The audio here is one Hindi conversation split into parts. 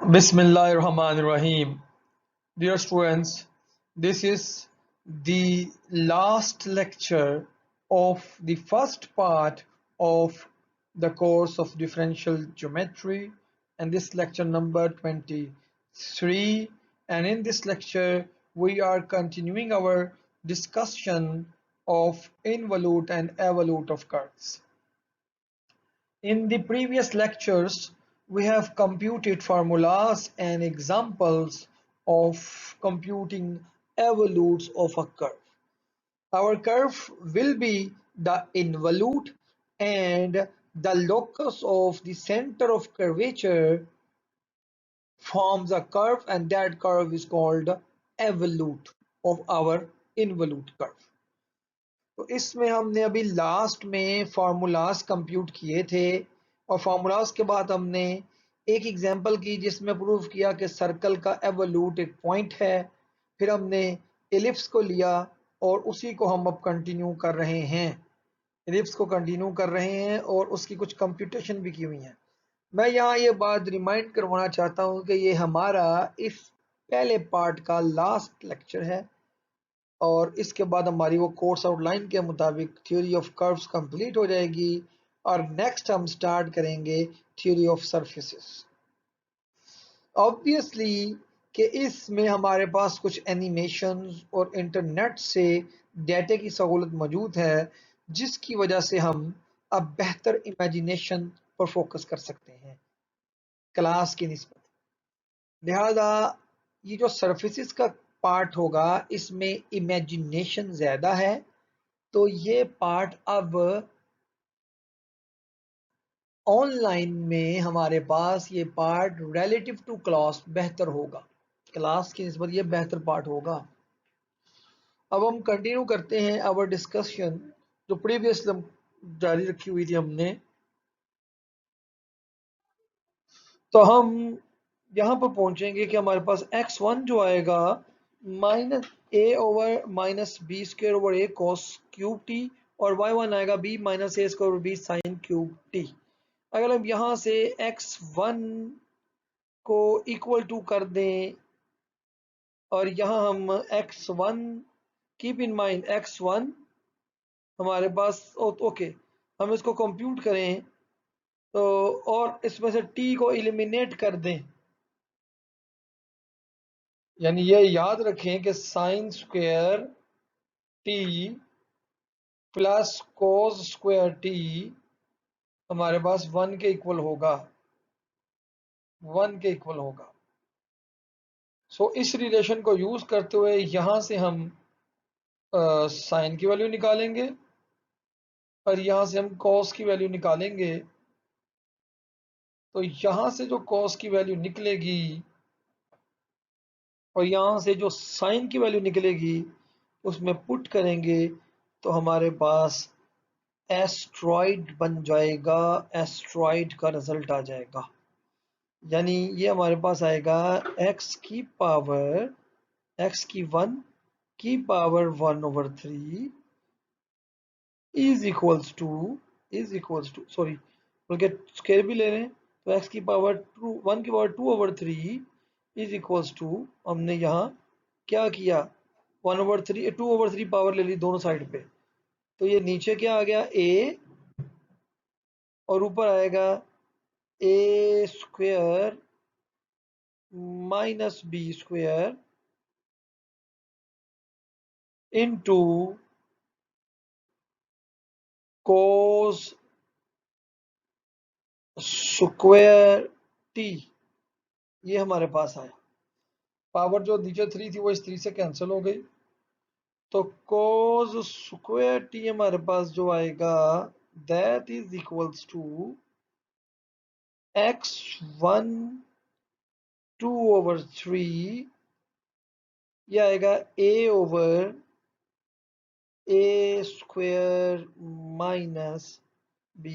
Bismillahirrahmanirrahim. Dear students, this is the last lecture of the first part of the course of differential geometry, and this lecture number 23. And in this lecture, we are continuing our discussion of involute and evolute of curves. In the previous lectures, we have computed formulas and examples of computing evolutes of a curve. Our curve will be the involute, and the locus of the center of curvature forms a curve, and that curve is called evolute of our involute curve. तो इसमें हमने अभी लास्ट में फार्मूलाज कंप्यूट किए थे, और फार्मूलाज के बाद हमने एक एग्जांपल की जिसमें प्रूव किया कि सर्कल का एवोल्यूट एक पॉइंट है। फिर हमने एलिप्स को लिया और उसी को हम अब कंटिन्यू कर रहे हैं, एलिप्स को कंटिन्यू कर रहे हैं और उसकी कुछ कंप्यूटेशन भी की हुई है। मैं यहाँ ये बात रिमाइंड करवाना चाहता हूँ कि ये हमारा इस पहले पार्ट का लास्ट लेक्चर है, और इसके बाद हमारी वो कोर्स आउटलाइन के मुताबिक थ्योरी ऑफ कर्व्स कंप्लीट हो जाएगी, और नेक्स्ट हम स्टार्ट करेंगे थ्योरी ऑफ सरफेसेस। ऑब्वियसली कि इसमें हमारे पास कुछ एनिमेशंस और इंटरनेट से डेटा की सहूलत मौजूद है, जिसकी वजह से हम अब बेहतर इमेजिनेशन पर फोकस कर सकते हैं क्लास की निस्बत। लिहाजा ये जो सरफेसेस का पार्ट होगा इसमें इमेजिनेशन ज्यादा है, तो ये पार्ट अब ऑनलाइन में हमारे पास ये पार्ट रिलेटिव टू क्लास बेहतर होगा, क्लास की निस्बत ये बेहतर पार्ट होगा। अब हम कंटिन्यू करते हैं आवर डिस्कशन जो प्रीवियस जारी रखी हुई थी हमने। तो हम यहाँ पर पहुंचेंगे कि हमारे पास x1 जो आएगा minus a over minus B square over a cos cube T, और y1 आएगा b minus a square over b sin cube T. अगर हम यहाँ से x1 को इक्वल टू कर दें, और यहाँ हम x1 keep in mind x1 हमारे पास ओके, हम इसको कंप्यूट करें तो, और इसमें से t को एलिमिनेट कर दें, यानी ये याद रखें कि sine square T plus cos square T हमारे पास 1 के इक्वल होगा, 1 के इक्वल होगा। सो इस रिलेशन को यूज करते हुए यहां से हम साइन की वैल्यू निकालेंगे, और यहां से हम कॉस की वैल्यू निकालेंगे। तो यहां से जो कॉस की वैल्यू निकलेगी और यहां से जो साइन की वैल्यू निकलेगी उसमें पुट करेंगे तो हमारे पास एस्ट्रॉइड बन जाएगा, एस्ट्रॉइड का रिजल्ट आ जाएगा। यानी ये हमारे पास आएगा x की पावर x की 1 की power 1 over 3 is equals to sorry बल्कि स्क्वायर भी ले रहे हैं, तो x की पावर 1 की पावर 2 ओवर 3 इज इक्वल्स टू, हमने यहाँ क्या किया 1 ओवर 3 2 ओवर 3 पावर ले ली दोनों साइड पे, तो ये नीचे क्या आ गया a, और ऊपर आएगा a square minus B square into cos square T, ये हमारे पास आया। पावर जो नीचे 3 थी वो इस 3 से कैंसिल हो गई, तो कोस स्क्वायर टी हमारे पास जो आएगा that is equals to x1 2 over 3, ये आएगा a over a square minus b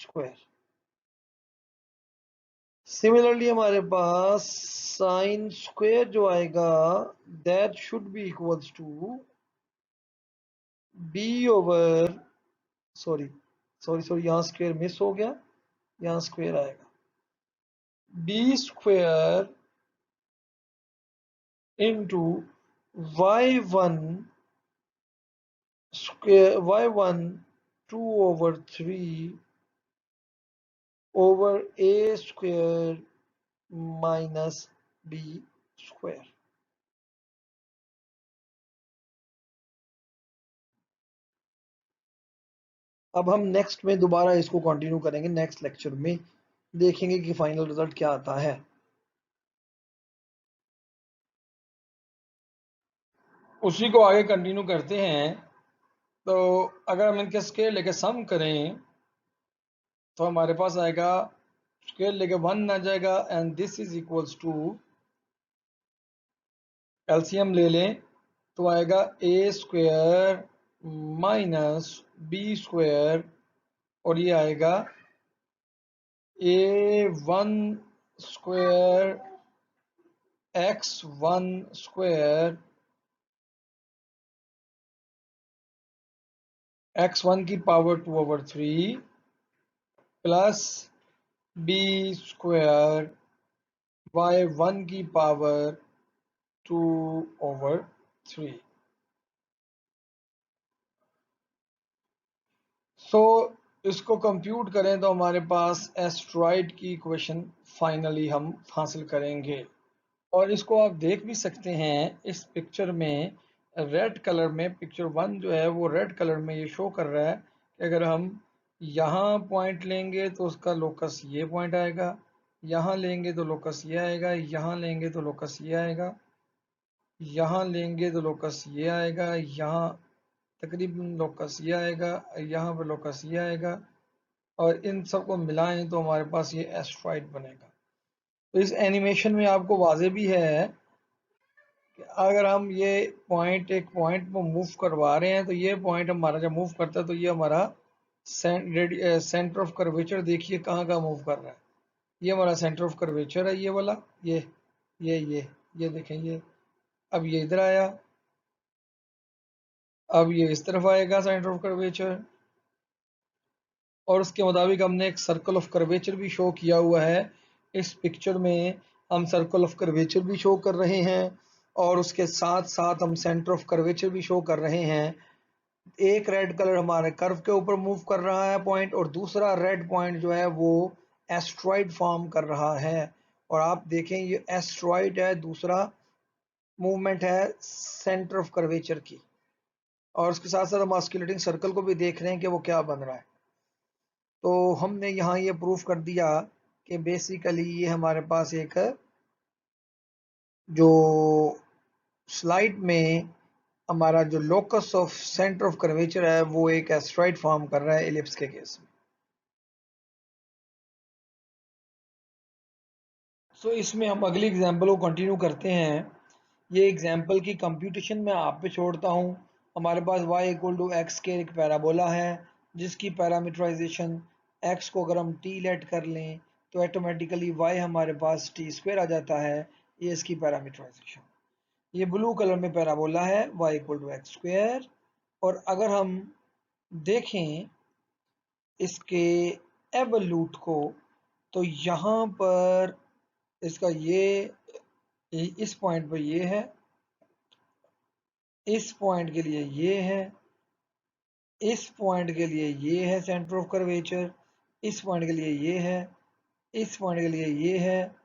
square. Similarly हमारे पास साइन स्क्वायर जो आएगा that should be equals to b over sorry sorry sorry यहाँ स्क्वायर मिस हो गया, यहाँ स्क्वायर आएगा b square into y1 square y1 2 over 3 over a square minus b square। अब हम नेक्स्ट में दोबारा इसको कंटिन्यू करेंगे, नेक्स्ट लेक्चर में देखेंगे कि फाइनल रिजल्ट क्या आता है। उसी को आगे कंटिन्यू करते हैं। तो अगर हम इनके स्केयर लेके सम करें तो हमारे पास आएगा, स्केयर लेके 1 आ जाएगा and this is equals to, LCM ले लें तो आएगा A square minus B square और ये आएगा a1 square x1 square x1 की पावर 2 over 3 plus b square y1 की पावर 2 over 3। सो इसको कंप्यूट करें तो हमारे पास एस्ट्रॉइड की इक्वेशन फाइनली हम हासिल करेंगे। और इसको आप देख भी सकते हैं इस पिक्चर में, रेड कलर में पिक्चर 1 जो है वो रेड कलर में ये शो कर रहा है कि अगर हम यहाँ पॉइंट लेंगे तो उसका लोकस ये पॉइंट आएगा, यहाँ लेंगे तो लोकस ये आएगा, यहाँ लेंगे तो लोकस ये आएगा, यहाँ लेंगे तो लोकस ये आएगा, यहाँ तकरीबन लोकस ये आएगा, यहाँ पर लोकस ये आएगा और इन सबको मिलाएं तो हमारे पास ये एस्ट्रॉइड बनेगा। तो इस एनिमेशन में आपको वाजे भी है कि अगर हम ये पॉइंट एक पॉइंट पर मूव करवा रहे हैं तो ये पॉइंट हमारा जब मूव करता है तो ये हमारा सेंटर ऑफ कर्वेचर देखिए कहाँ कहाँ मूव कर रहा है। ये हमारा सेंटर ऑफ कर्वेचर है, ये वाला, ये देखें, ये अब ये इधर आया, अब ये इस तरफ आएगा सेंटर ऑफ कर्वेचर। और उसके मुताबिक हमने एक सर्कल ऑफ कर्वेचर भी शो किया हुआ है। इस पिक्चर में हम सर्कल ऑफ कर्वेचर भी शो कर रहे हैं और उसके साथ साथ हम सेंटर ऑफ कर्वेचर भी शो कर रहे हैं। एक रेड कलर हमारे कर्व के ऊपर मूव कर रहा है पॉइंट और दूसरा रेड पॉइंट जो है वो एस्ट्रॉइड फॉर्म कर रहा है। और आप देखें ये एस्ट्रॉइड है, दूसरा मूवमेंट है सेंटर ऑफ कर्वेचर की। और उसके साथ साथ हम ऑस्किलेटिंग सर्कल को भी देख रहे हैं कि वो क्या बन रहा है। तो हमने यहाँ ये प्रूफ कर दिया कि बेसिकली ये हमारे पास एक जो स्लाइड में हमारा जो locus of centre of curvature है वो एक एस्ट्रॉइड फॉर्म कर रहा है एलिप्स के केस में। सो इसमें हम अगली एग्जांपल को कंटिन्यू करते हैं। ये एग्जांपल की कंप्यूटेशन मैं आप पे छोड़ता हूँ। हमारे पास y इक्वल टू एक्स के एक पैराबोला है जिसकी पैरामीटराइजेशन x को अगर हम t लेट कर लें तो ऑटोमेटिकली y हमारे पास t स्क्वायर आ जाता है। ये इसकी पैरामीटराइजेशन, ये ब्लू कलर में पैराबोला है y equal to X square. और अगर हम देखें इसके एवोल्यूट को तो यहाँ पर इसका ये इस पॉइंट पर ये है, इस पॉइंट के लिए ये है, इस पॉइंट के लिए ये है सेंटर ऑफ कर्वेचर, इस पॉइंट के लिए ये है, इस पॉइंट के लिए ये है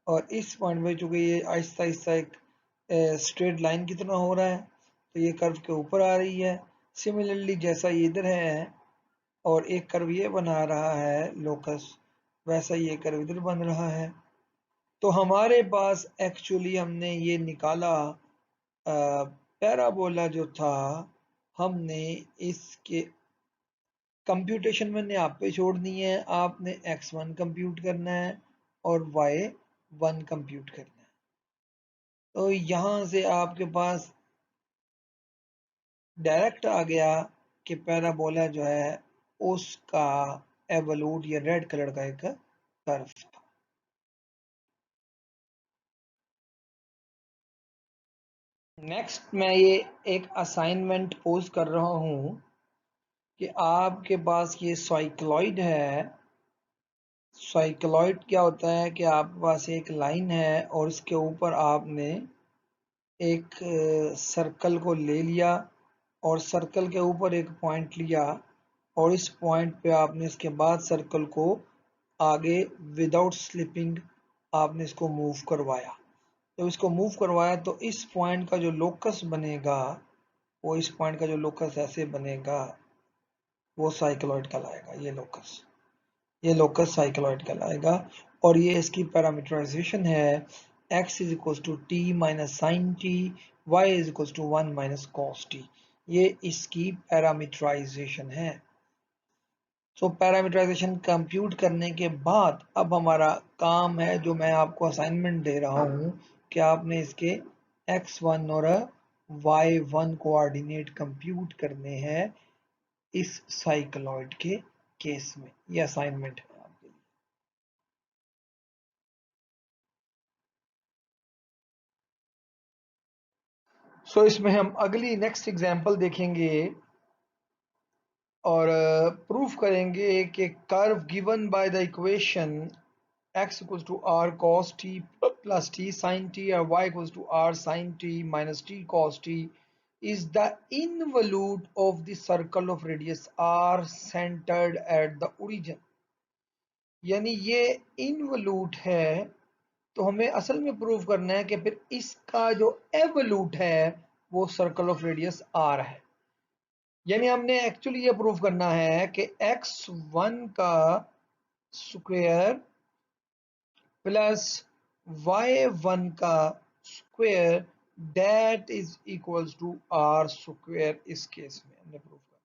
और इस पॉइंट में चूंकि ये आहिस्ता आहिस्ता एक स्ट्रेट लाइन की तरह हो रहा है तो ये कर्व के ऊपर आ रही है। सिमिलरली जैसा ये इधर है और एक कर्व ये बना रहा है लोकस, वैसा ये कर्व इधर बन रहा है। तो हमारे पास एक्चुअली हमने ये निकाला पैराबोला जो था, हमने इसके कंप्यूटेशन मैंने आप पे छोड़नी है, आपने x1 कंप्यूट करना है और y1 कंप्यूट करना है। तो यहाँ से आपके पास डायरेक्ट आ गया कि पैराबोला जो है उसका एवोल्यूट या रेड कलर का एक कर्व था। नेक्स्ट मैं ये एक असाइनमेंट पोज कर रहा हूँ कि आपके पास ये साइक्लॉइड है साइक्लॉइड क्या होता है कि आपके पास एक लाइन है और इसके ऊपर आपने एक सर्कल को ले लिया और सर्कल के ऊपर एक पॉइंट लिया और इस पॉइंट पे आपने इसके बाद सर्कल को आगे विदाउट स्लिपिंग आपने इसको मूव करवाया। जब इसको मूव करवाया तो इस पॉइंट का जो लोकस बनेगा, वो इस पॉइंट का जो लोकस ऐसे बनेगा वो साइक्लॉइड कहलाएगा। ये लोकस साइक्लॉइड कहलाएगा। और ये इसकी पैरामीटराइजेशन है x is equal to T minus sine T, Y is equal to 1 minus cos T. ये इसकी पैरामीटराइजेशन है। सो पैरामीटराइजेशन कंप्यूट करने के बाद अब हमारा काम है, जो मैं आपको असाइनमेंट दे रहा हूं, कि आपने इसके x1 और y1 कोऑर्डिनेट कंप्यूट करने हैं इस साइक्लॉइड के केस में। ये असाइनमेंट है आपके लिए। सो इसमें हम अगली नेक्स्ट एग्जांपल देखेंगे और प्रूफ करेंगे कि curve given by the equation x equals to r cos t plus t sin t or y equals to r sin t minus t cos t is the involute of the circle of radius r centered at the origin। यानी ये इनवल्यूट है, तो हमें असल में प्रूव करना है कि फिर इसका जो एवल्यूट है वो सर्कल ऑफ रेडियस r है। यानी हमने एक्चुअली ये प्रूव करना है कि x1 का स्क्वायर प्लस y1 का square that is equals to r square. इस केस में हमने प्रूव करना।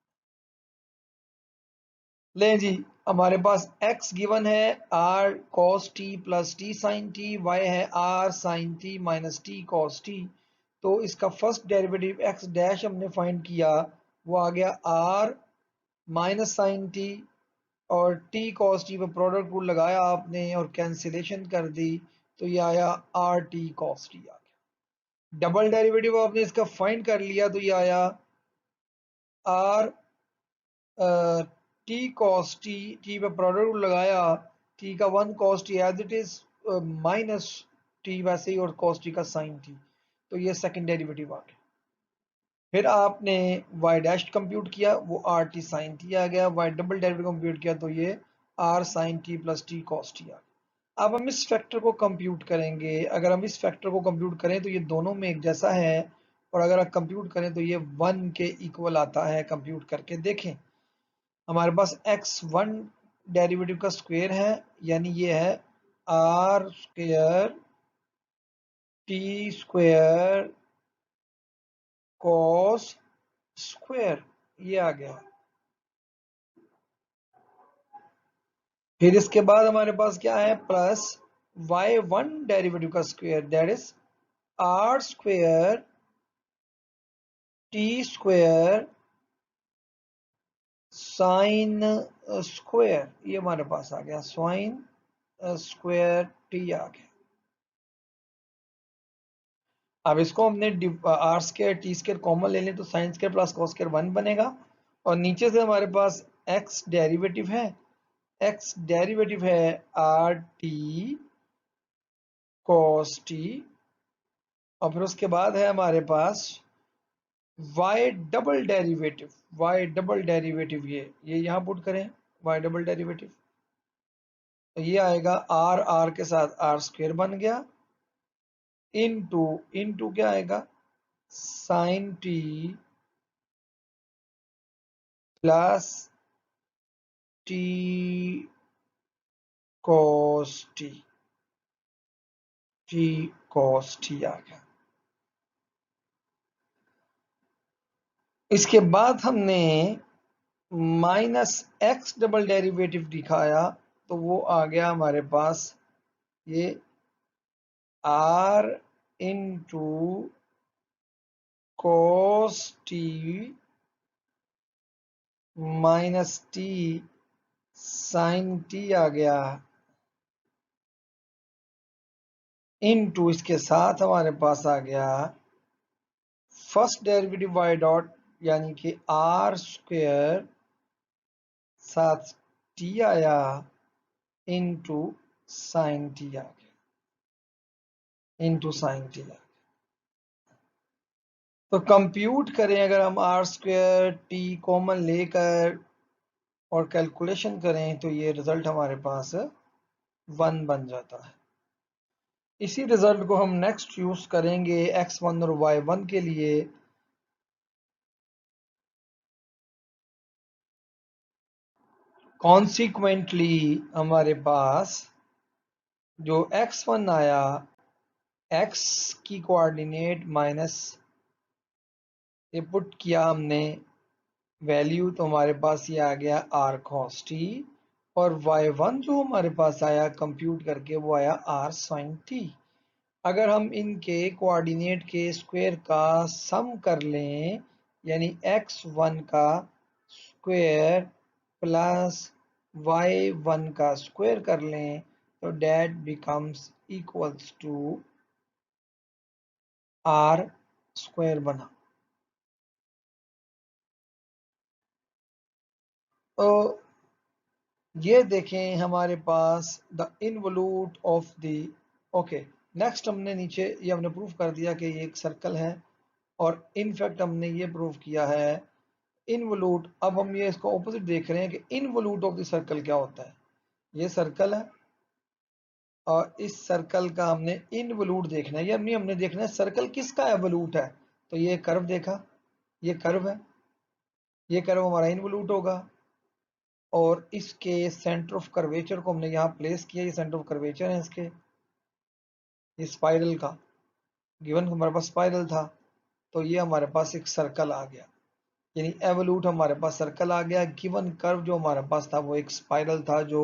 लें जी, हमारे पास x गिवन है r cos t प्लस t sin t, y है r sin t minus t cos t। तो इसका फर्स्ट डेरिवेटिव x डैश हमने फाइंड किया, वो आ गया r माइनस साइन t, और t cos t पे प्रोडक्ट रूल लगाया आपने और कैंसिलेशन कर दी, तो ये आया आर टी cos t आ गया। डबल डेरिवेटिव आपने इसका फाइंड कर लिया तो ये आया R T cos t, T पे प्रोडक्ट रूल लगाया, t का 1 cos t as it is minus T वैसे ही और cos t का साइन t, तो ये सेकंड डेरिवेटिव आ गया। फिर आपने y डैश कंप्यूट किया, वो आर टी साइन टी आ गया। y डबल डेरिवेटिव कंप्यूट किया तो ये R sine T plus T cos T आ गया। अब हम इस फैक्टर को कंप्यूट करेंगे। अगर हम इस फैक्टर को कंप्यूट करें तो ये दोनों में एक जैसा है, और अगर आप कंप्यूट करें तो ये 1 के इक्वल आता है। कंप्यूट करके देखें, हमारे पास x1 डेरिवेटिव का स्क्वायर है, यानी ये है R square T square cos square, ये आ गया। फिर इसके बाद हमारे पास क्या है, प्लस y1 डेरिवेटिव का square that is R square T square sine square, ये हमारे पास आ गया साइन स्क्वायर टी आ गया। अब इसको हमने R square T square common ले लें तो sine square plus cos square 1 बनेगा, और नीचे से हमारे पास x डेरिवेटिव है, x डेरिवेटिव है आर टी कॉस टी, और फिर उसके बाद है हमारे पास y double derivative, y double derivative ये यहां पुट करें y डबल डेरिवेटिव, तो ये आएगा r r के साथ r स्क्वायर बन गया, इनटू इनटू क्या आएगा sine T plus T cos T, T cos T आ गया। इसके बाद हमने माइनस एक्स डबल डेरिवेटिव दिखाया, तो वो आ गया हमारे पास ये R into cos T minus T sine T आ गया, इनटू इसके साथ हमारे पास आ गया फर्स्ट डेरिवेटिव y डॉट, यानी कि आर स्क्वायर साथ टी आया, इंटू साइन टी आ गया, इंटू साइन टी आ गया। तो कंप्यूट करें अगर हम आर स्क्वायर टी कॉमन लेकर और कैलकुलेशन करें तो ये रिजल्ट हमारे पास 1 बन जाता है। इसी रिजल्ट को हम नेक्स्ट यूज करेंगे x1 और y1 के लिए। कॉन्सिक्वेंटली हमारे पास जो x1 आया, x की कोऑर्डिनेट माइनस ये पुट किया हमने वैल्यू, तो हमारे पास ये आ गया r cos t, और y1 जो हमारे पास आया कंप्यूट करके वो आया r sin t। अगर हम इनके कोऑर्डिनेट के स्क्वायर का सम कर लें, यानी x1 का स्क्वायर प्लस y1 का स्क्वायर कर लें, तो that becomes equals to r square बना। तो ये देखें हमारे पास the involute of the, okay, next हमने नीचे ये हमने प्रूफ कर दिया कि ये एक सर्कल है, और इनफैक्ट हमने ये प्रूफ किया है इनवॉल्यूट। अब हम ये इसको ऑपोजिट देख रहे हैं कि इनवॉल्यूट ऑफ द सर्कल क्या होता है। ये सर्कल है और इस सर्कल का हमने इनवॉल्यूट देखना है, यानी हमने देखना है सर्कल किसका एवोल्यूट है। तो ये कर्व देखा, ये कर्व है, ये कर्व हमारा इनवॉल्यूट होगा, और इसके सेंटर ऑफ कर्वेचर को हमने यहाँ प्लेस किया, ये सेंटर ऑफ कर्वेचर है इसके, ये स्पाइरल का गिवन हमारे पास स्पाइरल था, तो ये हमारे पास एक सर्कल आ गया, यानी एवोल्यूट हमारे पास सर्कल आ गया। गिवन कर्व जो हमारे पास था वो एक स्पाइरल था जो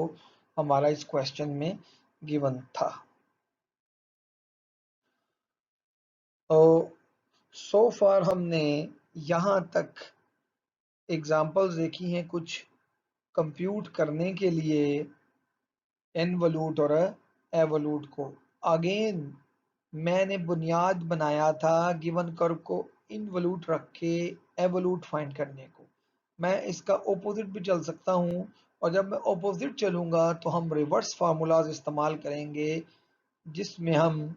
हमारा इस क्वेश्चन में गिवन था। तो सो फार हमने यहाँ तक एग्जाम्पल्स देखी हैं कुछ कंप्यूट करने के लिए इनवॉल्यूट और एवोल्यूट को। अगेन मैंने बुनियाद बनाया था गिवन कर्व को इनवॉल्यूट रख के एवोल्यूट फाइंड करने को। मैं इसका ऑपोजिट भी चल सकता हूँ, और जब मैं ऑपोजिट चलूंगा तो हम रिवर्स फार्मूलाज इस्तेमाल करेंगे, जिसमें हम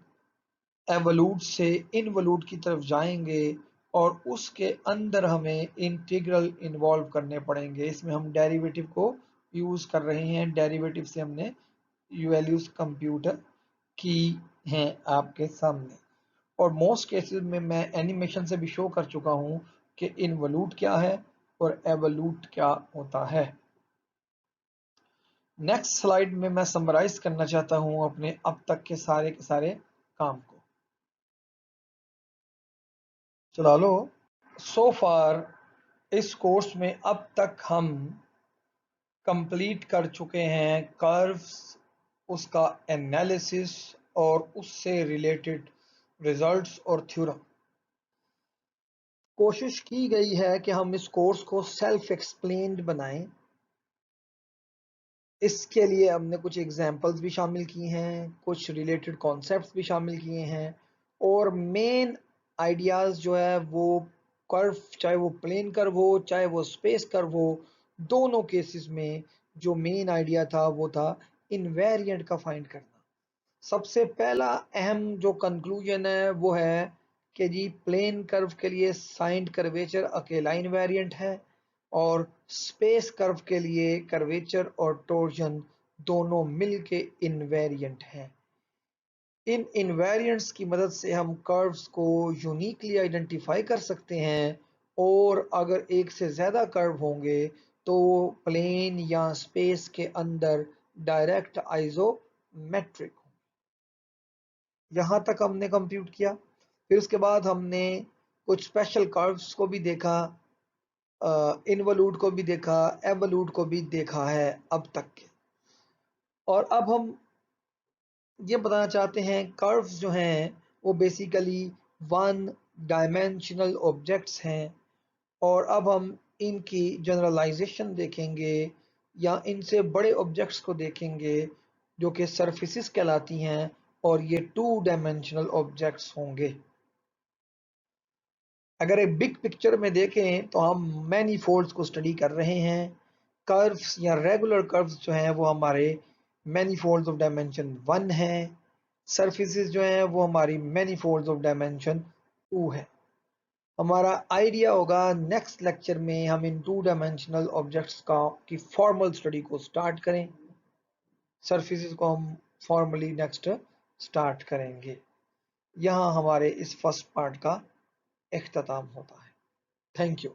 एवोल्यूट से इनवॉल्यूट की तरफ जाएंगे और उसके अंदर हमें इंटीग्रल इन्वॉल्व करने पड़ेंगे। इसमें हम डेरिवेटिव को यूज कर रहे हैं, डेरिवेटिव से हमने वैल्यूज कंप्यूट की हैं आपके सामने, और मोस्ट केसेस में मैं एनिमेशन से भी शो कर चुका हूं कि इनवॉल्यूट क्या है और एवोल्यूट क्या होता है। नेक्स्ट स्लाइड में मैं समराइज करना चाहता हूं अपने अब तक के सारे काम को। चला लो। सो फार इस कोर्स में अब तक हम कंप्लीट कर चुके हैं कर्व्स, उसका एनालिसिस और उससे रिलेटेड रिजल्ट्स और थ्योरम। कोशिश की गई है कि हम इस कोर्स को सेल्फ एक्सप्लेन्ड बनाएं। इसके लिए हमने कुछ एग्जांपल्स भी शामिल की हैं, कुछ रिलेटेड कॉन्सेप्ट्स भी शामिल किए हैं, और मेन आइडियाज जो है वो कर्व, चाहे वो प्लेन कर्व हो चाहे वो स्पेस कर्व हो, दोनों केसेस में जो मेन आइडिया था वो था इनवेरिएंट का फाइंड करना। सबसे पहला अहम जो कंक्लूजन है वो है कि जी प्लेन कर्व के लिए साइंड कर्वेचर अकेला इनवेरिएंट है, और स्पेस कर्व के लिए कर्वेचर और टोर्जन दोनों मिलके इनवेरिएंट हैं। इन इनवेरिएंट्स की मदद से हम कर्व्स को यूनिकली आइडेंटिफाई कर सकते हैं, और अगर एक से ज़्यादा कर्व होंगे तो प्लेन या स्पेस के अंदर डायरेक्ट आइसोमेट्रिक। यहाँ तक हमने कंप्यूट किया। फिर उसके बाद हमने कुछ स्पेशल कर्व्स को भी देखा, इनवॉल्यूट को भी देखा, एवोल्यूट को भी देखा है अब तक के। और अब हम ये बताना चाहते हैं कर्व्स जो हैं वो बेसिकली वन डायमेंशनल ऑब्जेक्ट्स हैं, और अब हम इनकी जनरलाइजेशन देखेंगे या इनसे बड़े ऑब्जेक्ट्स को देखेंगे जो कि सरफेसेस कहलाती हैं, और ये 2 डायमेंशनल ऑब्जेक्ट्स होंगे। अगर एक बिग पिक्चर में देखें तो हम मैनीफोल्ड्स को स्टडी कर रहे हैं। कर्व्स या रेगुलर कर्व्स जो हैं वो हमारे मैनीफोल्ड्स ऑफ डायमेंशन 1 है, सरफेसेस जो हैं वो हमारी मैनीफोल्ड्स ऑफ डायमेंशन 2 है। हमारा आइडिया होगा नेक्स्ट लेक्चर में हम इन 2 डायमेंशनल ऑब्जेक्ट्स का की फॉर्मल स्टडी को स्टार्ट करें। सरफेसेस को हम फॉर्मली नेक्स्ट स्टार्ट करेंगे। यहाँ हमारे इस फर्स्ट पार्ट का इख्तिताम होता है। Thank you.